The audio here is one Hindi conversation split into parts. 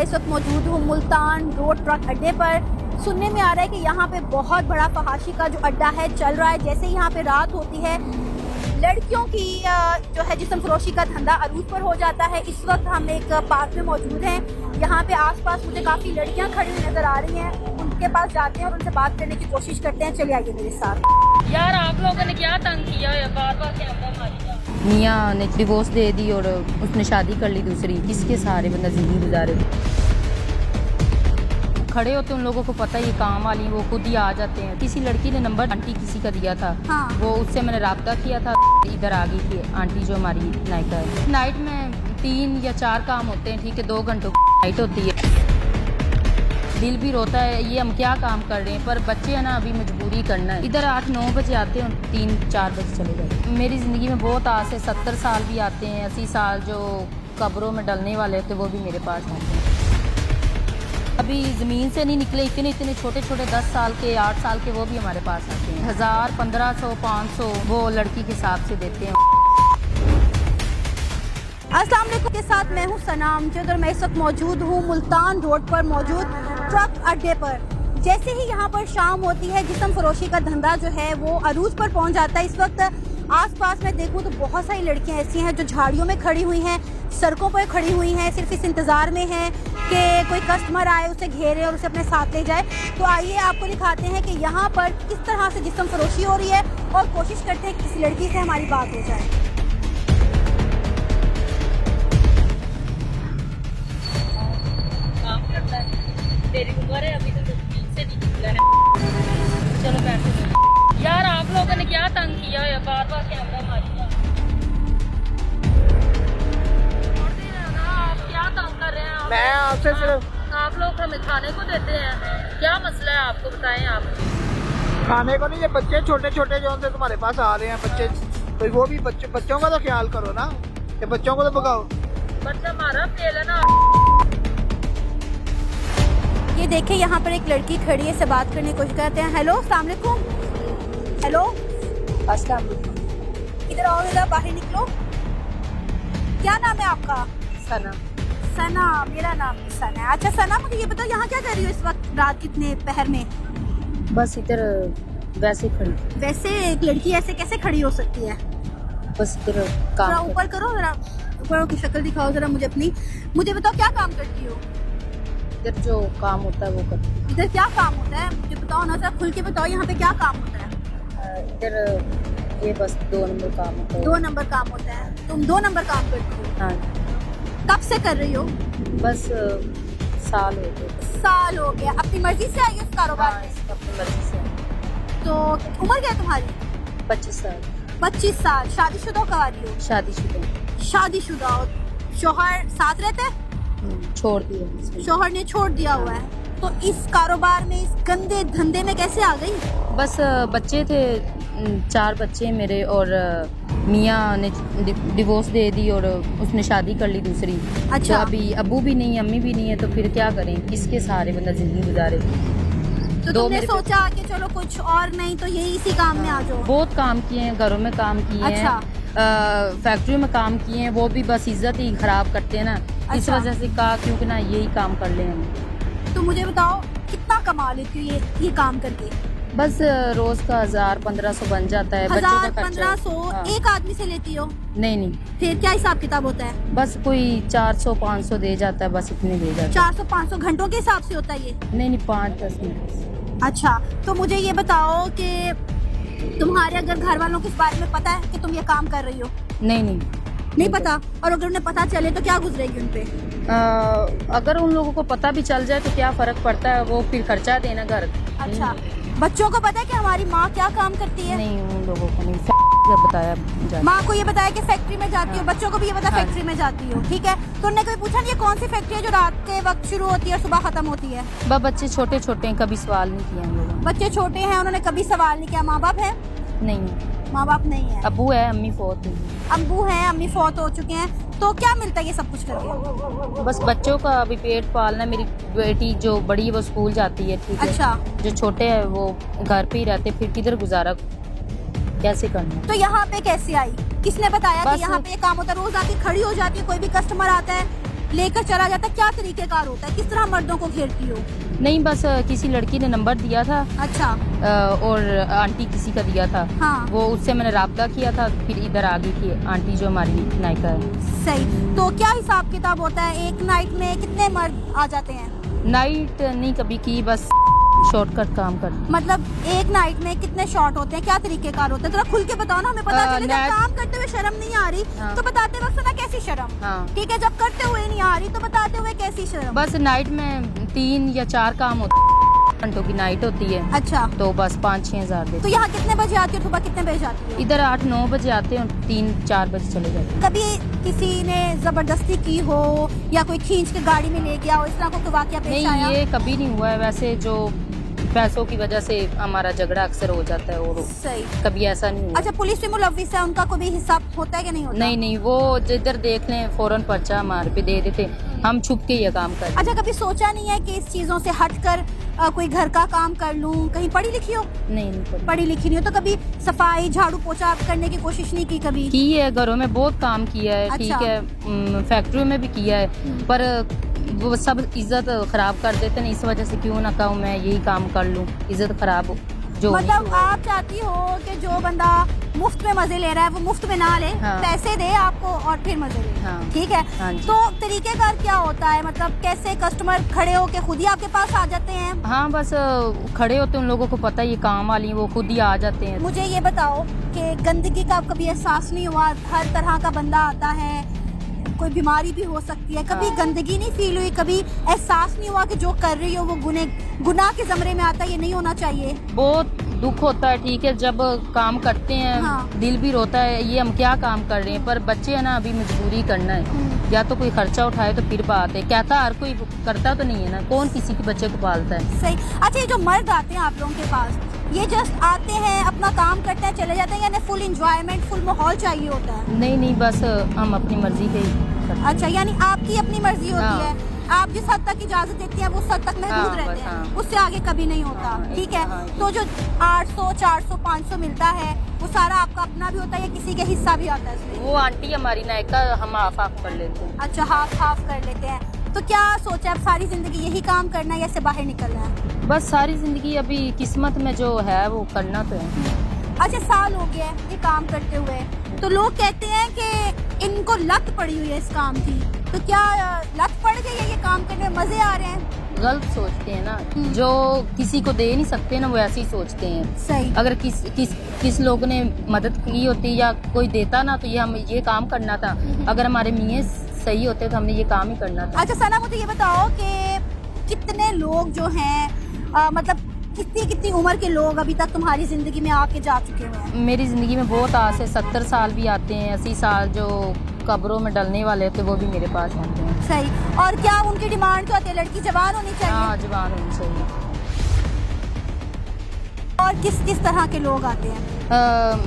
इस वक्त मौजूद हूँ मुल्तान रोड ट्रक अड्डे पर। सुनने में आ रहा है कि यहाँ पे बहुत बड़ा फहाशी का जो अड्डा है चल रहा है। जैसे यहाँ पे रात होती है लड़कियों की जो है जिस्म फरोशी का धंधा अरूज पर हो जाता है। इस वक्त हम एक पार्क में मौजूद हैं। यहाँ पे आसपास मुझे काफ़ी लड़कियाँ खड़ी हुई नज़र आ रही हैं। उनके पास जाते हैं और उनसे बात करने की कोशिश करते हैं। चलिए आइए मेरे साथ। यार आप लोगों ने क्या तंग किया है, बार बार कैमरा मारिया। मियाँ ने डिवोर्स दे दी और उसने शादी कर ली दूसरी। किसके सहारे बंदा जिंदगी गुजारे। खड़े होते उन लोगों को पता ही काम वाली वो खुद ही आ जाते हैं। किसी लड़की ने नंबर आंटी किसी का दिया था। हाँ। वो उससे मैंने रब्ता किया था। इधर आ गई थी आंटी जो हमारी नायका है। नाइट में 3 या 4 काम होते हैं, ठीक है, 2 घंटों नाइट होती है। दिल भी रोता है ये हम क्या काम कर रहे हैं, पर बच्चे है ना अभी मजबूरी करना है। इधर 8-9 बजे आते हैं, 3-4 बजे चले जाते। मेरी ज़िंदगी में बहुत आस है। 70 साल भी आते हैं, 80 साल जो कब्रों में डलने वाले होते वो भी मेरे पास आते हैं। अभी ज़मीन से नहीं निकले इतने छोटे 10 साल के 8 साल के वो भी हमारे पास आते हैं। 1000, 1500, 500 वो लड़की के हिसाब से देते हैं। अस्सलाम वालेकुम के साथ मैं हूँ सना अमजद और मैं इस वक्त मौजूद हूँ मुल्तान रोड पर मौजूद ट्रक अड्डे पर। जैसे ही यहाँ पर शाम होती है जिस्म फरोशी का धंधा जो है वो अरूज पर पहुँच जाता है। इस वक्त आसपास में देखूँ तो बहुत सारी लड़कियाँ ऐसी हैं जो झाड़ियों में खड़ी हुई हैं, सड़कों पर खड़ी हुई हैं, सिर्फ इस इंतज़ार में हैं कि कोई कस्टमर आए उसे घेरे और उसे अपने साथ ले जाए। तो आइए आपको दिखाते हैं कि यहाँ पर किस तरह से जिस्म फरोशी हो रही है और कोशिश करते हैं कि किसी लड़की से हमारी बात हो जाए। काम करता है, तेरी उम्र है अभी तो से नहीं निकला है। चलो बैठो। यार आप लोगों ने क्या तंग किया है, बार बार कैमरा मारिया। आप क्या तंग कर रहे हैं? मैं आपसे सिर्फ आप लोग हमें खाने को देते हैं, क्या मसला है आपको बताएं आप। खाने को नहीं, ये बच्चे छोटे जो उनसे तुम्हारे पास आ रहे हैं बच्चे, तो वो भी बच्चों का तो ख्याल करो ना, ये बच्चों को तो भगाओ। बच्चा हमारा फेल है ना। ये देखिए यहाँ पर एक लड़की खड़ी है, इससे बात करने की कोशिश करते हैं। हेलो, अस्सलाम वालेकुम। हेलो, अस्सलाम वालेकुम। इधर आओ, इधर बाहर निकलो। क्या नाम है आपका? सना। सना, मेरा नाम भी सना है। अच्छा सना, मुझे ये बताओ यहाँ क्या कर रही हो इस वक्त रात कितने पहर में? बस इधर वैसे खड़ी। वैसे एक लड़की ऐसे कैसे खड़ी हो सकती है? बस इधर थोड़ा काम ऊपर करो, जरा ऊपर की शक्ल दिखाओ जरा मुझे अपनी। मुझे बताओ क्या काम करती हो? इधर जो काम होता है वो करती। इधर क्या काम होता है मुझे बताओ ना, जरा खुल के बताओ यहाँ पे क्या काम होता है। इधर ये बस 2 नंबर काम होता है। 2 नंबर काम होता है। तुम 2 नंबर काम करती हो? हाँ, कब से कर रही हो? बस साल हो गए। साल हो गया। अपनी मर्जी से आई हो इस कारोबार हाँ, में? अपनी मर्जी से। तो उम्र क्या है तुम्हारी? 25 साल। 25 साल। शादीशुदा हो, कवारी हो? शादीशुदा। शादीशुदा हो। शौहर साथ रहते हैं? छोड़ दिया। शौहर ने छोड़ दिया हुआ है। तो इस कारोबार में, इस गंदे धंधे में कैसे आ गई? बस बच्चे थे, 4 बच्चे मेरे, और मियाँ ने डिवोर्स दे दी और उसने शादी कर ली दूसरी। अच्छा। तो अभी अब्बू भी नहीं, अम्मी भी नहीं है, तो फिर क्या करें, किसके सहारे बंदा जिंदगी गुजारे। तो दो तुमने मेरे सोचा कि चलो कुछ और नहीं तो यही इसी काम में आ जाओ? बहुत काम किए हैं, घरों में काम किए अच्छा। हैं, फैक्ट्री में काम किए हैं, वो भी बस इज्जत ही खराब करते हैं ना। इस अच्छा। वजह से कहा क्योंकि ना यही काम कर लें हम। तो मुझे बताओ कितना कमा लेती हो ये काम करके? बस रोज का 1000-1500 बन जाता है। बच्चों का 1000-1500 हाँ। एक आदमी से लेती हो? नहीं, फिर क्या हिसाब किताब होता है? बस कोई 400-500 दे जाता है, बस इतने दे जाता है। 400-500 घंटों के हिसाब से होता है ये? नहीं 5-10 मिनट। अच्छा, तो मुझे ये बताओ कि तुम्हारे अगर घर वालों को इस बारे में पता है कि तुम ये काम कर रही हो? नहीं पता? और अगर उन्हें पता चले तो क्या गुजरेगी उन पे? अगर उन लोगों को पता भी चल जाए तो क्या फर्क पड़ता है, वो फिर खर्चा देना घर। अच्छा, बच्चों को पता है कि हमारी माँ क्या काम करती है? नहीं, उन लोगों को नहीं बताया जाता। माँ को ये बताया कि फैक्ट्री में जाती हो, हाँ। बच्चों को भी ये पता हाँ। फैक्ट्री में जाती हो, ठीक है। तो उन्होंने कभी पूछा नहीं ये कौन सी फैक्ट्री है जो रात के वक्त शुरू होती है और सुबह खत्म होती है? बच्चे छोटे हैं, कभी सवाल नहीं किया हम लोगों बच्चे छोटे हैं, उन्होंने कभी सवाल नहीं किया। माँ बाप है? ने। नहीं, माँ बाप नहीं है। अब्बू है, अम्मी फौत हुई। अब्बू हैं, अम्मी फौत हो चुके हैं। तो क्या मिलता है ये सब कुछ करके? बस बच्चों का अभी पेट पालना। मेरी बेटी जो बड़ी है वो स्कूल जाती है, ठीक है। अच्छा। जो छोटे हैं वो घर पे ही रहते, फिर किधर गुजारा कैसे करना। तो यहाँ पे कैसे आई? किसने बताया कि बस- यहाँ पे ये काम होता है? रोज आके खड़ी हो जाती है, कोई भी कस्टमर आता है लेकर चला जाता है, क्या तरीकेकार होता है, किस तरह मर्दों को घेरती हो? नहीं बस किसी लड़की ने नंबर दिया था अच्छा। और आंटी किसी का दिया था। हाँ। वो उससे मैंने राब्ता किया था, फिर इधर आ गई थी आंटी जो हमारी नायका है। सही। तो क्या हिसाब किताब होता है, एक नाइट में कितने मर्द आ जाते हैं? नाइट नहीं कभी की, बस शॉर्टकट काम कर। मतलब एक नाइट में कितने शॉट होते हैं, क्या तरीकेकार होते हैं, थोड़ा खुल के बताओ ना, हमें पता चले। जब काम करते हुए शर्म नहीं आ रही तो बताते वक्त ना कैसी शर्म, ठीक है, जब करते हुए नहीं आ रही तो बताते हुए कैसी शर्म। बस नाइट में 3 या 4 काम होते हैं, घंटों की नाइट होती है। अच्छा। तो बस 5-6 हज़ार देते। तो यहाँ कितने बजे आती हो, सुबह कितने बजे जाती हो? इधर 8-9 बजे आते हैं, 3-4 बजे चले जाते हैं। कभी किसी ने जबरदस्ती की हो या कोई खींच के गाड़ी में ले गया हो, इस तरह को कोई वाकया पेश आया? नहीं, ये कभी नहीं हुआ है। वैसे जो पैसों की वजह से हमारा झगड़ा अक्सर हो जाता है और सही। कभी ऐसा नहीं हुआ। अच्छा, पुलिस में मुलव्विस है, उनका कोई हिसाब होता है कि नहीं होता? नहीं, वो जिधर देख लें फौरन पर्चा हमारे पे दे देते, हम छुप के ये काम करते। अच्छा, कभी सोचा नहीं है कि इस चीजों से हटकर कोई घर का काम कर लूं? कहीं पढ़ी लिखी हो? नहीं पढ़ी लिखी नहीं हो तो कभी सफाई झाड़ू पोछा करने की कोशिश नहीं की कभी? की है, घरों में बहुत काम किया है। अच्छा। ठीक है, फैक्ट्रियों में भी किया है, पर वो सब इज्जत खराब कर देते हैं। इस वजह से क्यों ना कहूँ मैं यही काम कर लूँ, इज्जत खराब हो जो। मतलब आप चाहती हो कि जो बंदा मुफ्त में मजे ले रहा है वो मुफ्त में ना ले, हाँ। पैसे दे आपको और फिर मजे ले। हाँ। ठीक है। हाँ जी। तो तरीकेकार क्या होता है, मतलब कैसे कस्टमर खड़े होके खुद ही आपके पास आ जाते हैं? हाँ, बस खड़े होते हैं, उन लोगों को पता है ये काम वाली है, वो खुद ही आ जाते हैं। मुझे ये बताओ कि गंदगी का कभी एहसास नहीं हुआ? हर तरह का बंदा आता है, कोई बीमारी भी हो सकती है, कभी गंदगी नहीं फील हुई? कभी एहसास नहीं हुआ कि जो कर रही हो वो गुनाह के जमरे में आता है, ये नहीं होना चाहिए? बहुत दुख होता है। ठीक है, जब काम करते हैं हाँ। दिल भी रोता है, ये हम क्या काम कर रहे हैं, पर बच्चे है ना, अभी मजबूरी करना है, या तो कोई खर्चा उठाए तो फिर बात है। कहता हर कोई करता तो नहीं है ना, कौन किसी के बच्चे को पालता है। सही। अच्छा, ये जो मर्द आते हैं आप लोगों के पास, ये जस्ट आते हैं, अपना काम करते हैं, चले जाते हैं, यानी फुल एंजॉयमेंट, फुल माहौल चाहिए होता है? नहीं, बस हम अपनी मर्जी के ही करते हैं। अच्छा, यानी आपकी अपनी मर्जी होती हाँ। है, आप जिस हद तक इजाजत देती हैं वो उस हद तक महदूद हाँ, रहते बस, हैं, हाँ। उससे आगे कभी नहीं होता। हाँ, ठीक है। हाँ। तो जो 800, 400, 500 मिलता है वो सारा आपका अपना भी होता है या किसी के हिस्सा भी आता है इसमें? वो आंटी हमारी नायका, हम हाफ कर लेते हैं। अच्छा, हाफ हाफ कर लेते हैं। तो क्या सोचा है, अब सारी जिंदगी यही काम करना है या इससे बाहर निकलना है? बस सारी जिंदगी अभी किस्मत में जो है वो करना तो है। अच्छा, साल हो गया है ये काम करते हुए, तो लोग कहते हैं कि इनको लत पड़ी हुई है इस काम की, तो क्या लत पड़ गई है, ये काम करने में मजे आ रहे हैं? गलत सोचते हैं ना, जो किसी को दे नहीं सकते ना वो ऐसे ही सोचते हैं। सही। अगर किस लोग ने मदद की होती या कोई देता ना, तो ये हम ये काम करना था। अगर हमारे मियाँ सही होते तो हमने ये काम ही करना था। अच्छा सना, मुझे ये बताओ कि कितने लोग जो हैं, मतलब कितनी उम्र के लोग अभी तक तुम्हारी जिंदगी में आके जा चुके हुए हैं? मेरी ज़िंदगी में बहुत आज से 70 साल भी आते हैं, 80 साल जो कब्रों में डलने वाले थे वो भी मेरे पास आते हैं। सही। और क्या उनकी डिमांड क्या होती है, लड़की जवान होनी चाहिए? हाँ, जवान होनी चाहिए। और किस तरह के लोग आते हैं?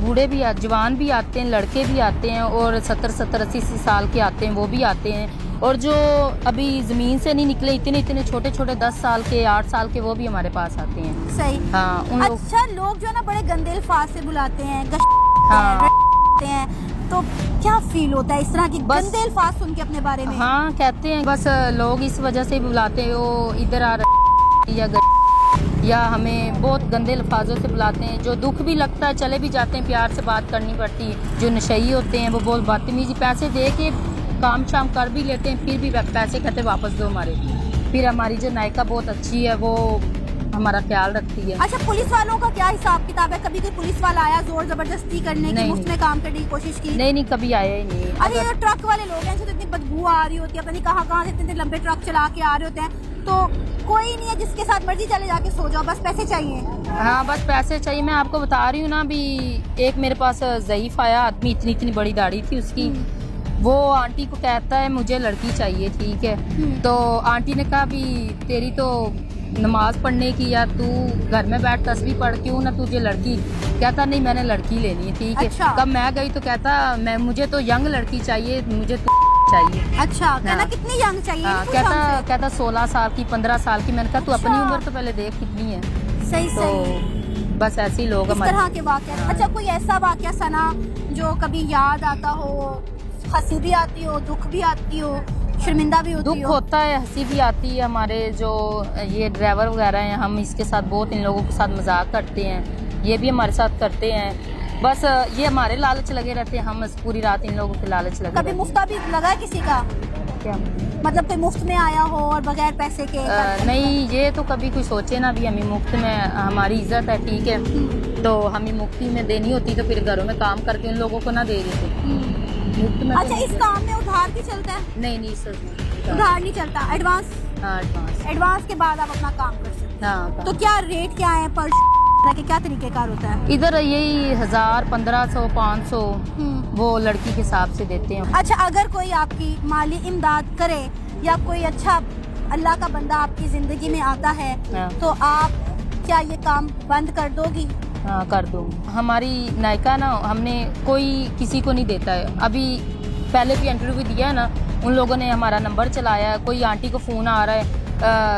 बूढ़े भी जवान भी आते हैं, लड़के भी आते हैं, और 70-80 साल के आते हैं, वो भी आते हैं। और जो अभी ज़मीन से नहीं निकले, इतने छोटे 10 साल के, 8 साल के, वो भी हमारे पास आते हैं। सही। हाँ, उन लोग। अच्छा, लोग जो है ना बड़े गंदे अल्फाज से बुलाते हैं, हाँ। हैं, तो क्या फील होता है इस तरह की गंदे अल्फाज सुन के अपने बारे में? हाँ, कहते हैं, बस लोग इस वजह से बुलाते हैं, वो इधर आ रहे या हमें बहुत गंदे अल्फाजों से बुलाते हैं, जो दुख भी लगता है, चले भी जाते हैं, प्यार से बात करनी पड़ती है। जो नशई होते हैं वो बहुत बदतमीजी, पैसे दे के काम शाम कर भी लेते हैं, फिर भी पैसे कहते वापस दो हमारे। फिर हमारी जो नायका बहुत अच्छी है, वो हमारा ख्याल रखती है। अच्छा, पुलिस वालों का क्या हिसाब किताब है? कभी कोई पुलिस वाला आया जोर जबरदस्ती करने की, मुफ्त में काम करने की कोशिश की? नहीं, कभी आया ही नहीं। अरे ये ट्रक वाले लोग हैं, तो इतनी बदबू आ रही होती है, पता नहीं कहाँ से इतने लंबे ट्रक चला के आ रहे होते हैं, तो कोई नहीं है, जिसके साथ मर्जी चले जाके सो जाओ, बस पैसे चाहिए। हाँ, बस पैसे चाहिए। मैं आपको बता रही हूँ ना, अभी एक मेरे पास ज़ईफ आया आदमी, इतनी बड़ी दाढ़ी थी उसकी, वो आंटी को कहता है मुझे लड़की चाहिए। ठीक है, तो आंटी ने कहा भी तेरी तो नमाज पढ़ने की, या तू घर में बैठ तस्बीह पढ़, क्यों ना तुझे लड़की। कहता नहीं, मैंने लड़की लेनी है। ठीक है। अच्छा। कब मैं गई तो कहता मुझे तो यंग लड़की चाहिए, मुझे तो चाहिए। अच्छा, कहना हाँ। कितनी यंग चाहिए? हाँ, कहता 16 साल की, 15 साल की। मैंने कहा तू अपनी उम्र तो पहले देख कितनी है। सही तो सही। बस ऐसे ही लोग इस तरह के वाक़या। अच्छा, कोई ऐसा वाक़या सना जो कभी याद आता हो, हंसी भी आती हो, दुख भी आती हो, शर्मिंदा भी होती दुख हो? होता है, हंसी भी आती है। हमारे जो ये ड्राइवर वगैरह हैं, हम इसके साथ बहुत इन लोगों के साथ मजाक करते हैं, ये भी हमारे साथ करते हैं। बस ये हमारे लालच लगे रहते हैं, हम पूरी रात इन लोगों के लालच लगे कभी रहते हैं। मुफ्ता भी लगा है किसी का? क्या मतलब कोई मुफ्त में आया हो और बगैर पैसे के? नहीं, ये तो कभी कोई सोचे ना भी हमें मुफ्त में, हमारी इज्जत है, ठीक है, तो हमें मुफ्ती में देनी होती तो फिर घरों में काम करके उन लोगों को ना दे देते मुफ्त में। अच्छा, इस काम में उधार भी चलता है? नहीं सर, उधार नहीं चलता, एडवांस? हाँ, एडवांस के बाद आप अपना काम कर सकते हैं। हाँ। तो क्या रेट क्या है पर के, क्या तरीकेकार होता है? इधर यही 1000, 1500, 500 वो लड़की के हिसाब से देते हैं। अच्छा, अगर कोई आपकी माली इमदाद करे या कोई अच्छा अल्लाह का बंदा आपकी जिंदगी में आता है, हाँ। तो आप क्या ये काम बंद कर दोगी? हाँ, कर दूँ। हमारी नायका ना, हमने कोई किसी को नहीं देता है। अभी पहले भी इंटरव्यू दिया है ना, उन लोगों ने हमारा नंबर चलाया है। कोई आंटी को फ़ोन आ रहा है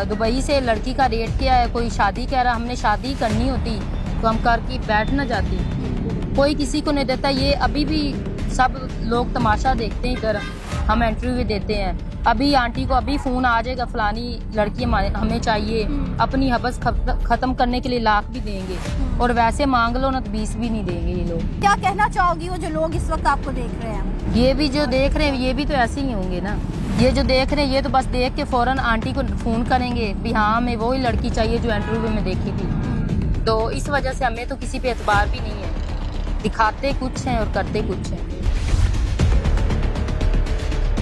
दुबई से, लड़की का रेट क्या है, कोई शादी कह रहा, हमने शादी करनी होती तो हम करके बैठ ना जाती। कोई किसी को नहीं देता। ये अभी भी सब लोग तमाशा देखते हैं इधर, हम इंटरव्यू देते हैं। अभी आंटी को अभी फ़ोन आ जाएगा, फलानी लड़की हमें चाहिए, अपनी हबस ख़त्म करने के लिए लाख भी देंगे, और वैसे मांग लो ना तो 20 भी नहीं देंगे ये लोग। क्या कहना चाहोगी वो जो लोग इस वक्त आपको देख रहे हैं? ये भी जो देख रहे हैं, ये भी तो ऐसे ही होंगे ना। ये जो देख रहे हैं, ये तो बस देख के फ़ौरन आंटी को फ़ोन करेंगे भी हाँ, हमें वही लड़की चाहिए जो इंटरव्यू में देखी थी। तो इस वजह से हमें तो किसी पे एतबार भी नहीं है। दिखाते कुछ हैं और करते कुछ हैं।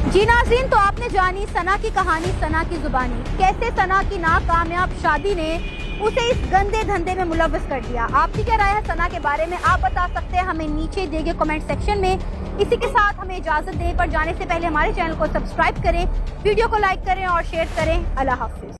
जी नाज़रीन, तो आपने जानी सना की कहानी, सना की जुबानी, कैसे सना की नाकामयाब शादी ने उसे इस गंदे धंधे में मुलव्वस कर दिया। आपकी क्या राय है सना के बारे में, आप बता सकते हैं हमें नीचे दिए गए कमेंट सेक्शन में। इसी के साथ हमें इजाज़त दें, पर जाने से पहले हमारे चैनल को सब्सक्राइब करें, वीडियो को लाइक करें और शेयर करें। अल्लाह हाफिज़।